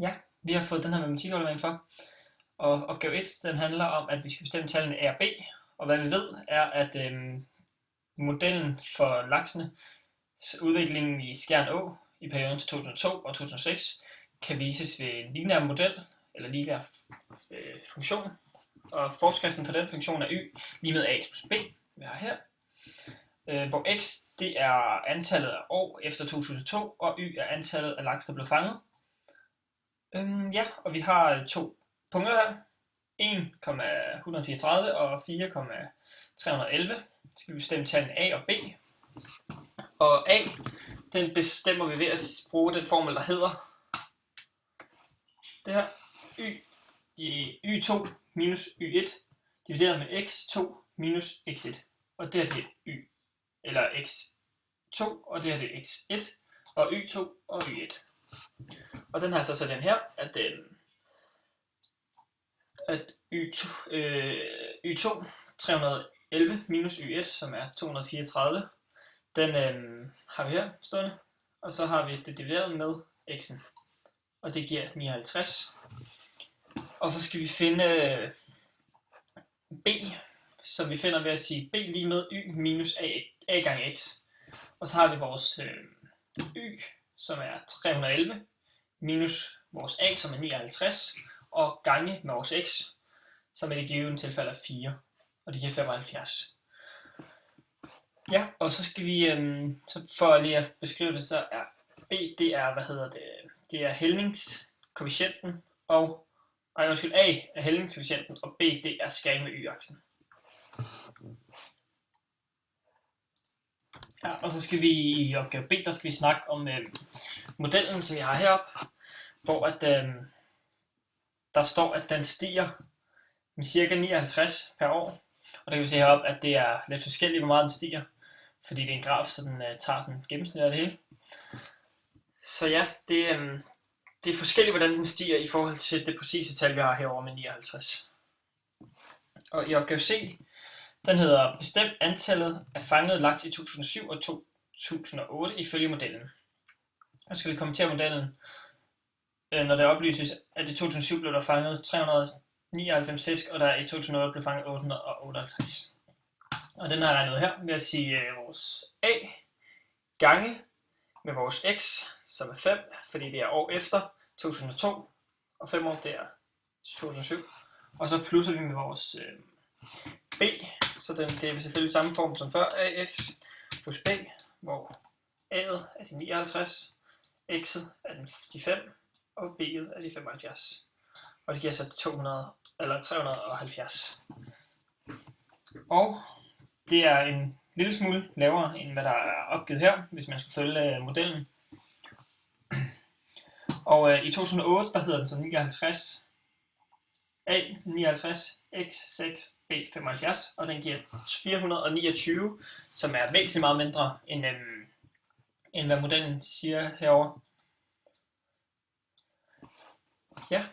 Ja, vi har fået den her matematikaflevering for, og opgave 1 den handler om, at vi skal bestemme tallene A og B, og hvad vi ved er, at modellen for laksene udviklingen i Skjern Å i perioden til 2002 og 2006 kan vises ved en lineær model, eller lineær funktion, og forskriften for den funktion er y lige med a plus b, vi har her, hvor x det er antallet af år efter 2002, og y er antallet af laks, der blev fanget. Ja, og vi har to punkter her, 1,134 og 4,311. Så skal vi bestemme tallene a og b. Og a, den bestemmer vi ved at bruge den formel, der hedder det her, y2 minus y1 divideret med x2 minus x1. Og det her det er y, eller x2, og det her det er x1, og y2 og y1. Og den har så den her, at y2 311 minus y1, som er 234, den har vi her stående, og så har vi det divideret med x'en, og det giver 59. Og så skal vi finde b, som vi finder ved at sige b lige med y minus a gange x. Og så har vi vores y, som er 311, minus vores a, som er 59, og gange med vores x, som i det givne tilfælde er 4, og det giver 75. Ja, og så skal vi, så for lige at beskrive det, så er b, det er, det er hældningskoefficienten, og a er hældningskoefficienten, og b, det er skæring med y-aksen. Ja, og så skal vi i opgave B, der skal vi snakke om modellen, som vi har heroppe, hvor at, der står, at den stiger med cirka 59 per år. Og det kan vi se heroppe, at det er lidt forskelligt, hvor meget den stiger, fordi det er en graf, så den tager sådan gennemsnit af det hele. Så ja, det er forskelligt, hvordan den stiger i forhold til det præcise tal, vi har herovre med 59. Og i opgave C, den hedder bestemt antallet af fangede laks i 2007 og 2008 ifølge modellen. Og så skal vi kommentere modellen, når det oplyses, at i 2007 blev der fanget 399 fisk, og der i 2008 blev fanget 858. Og den har jeg regnet her ved at sige vores a gange med vores x, som er 5, fordi det er år efter 2002, og 5 år det er 2007. Og så plusser vi med vores b, så det er selvfølgelig samme form som før, ax plus b, hvor a'et er de 59, x'et er de 5, og b'et er de 75. Og det giver så 370. Og det er en lille smule lavere, end hvad der er opgivet her, hvis man skal følge modellen. Og i 2008, der hedder den så 59, A 59, X 6, B 75, og den giver 429, som er væsentligt meget mindre, end hvad modellen siger herovre. Ja,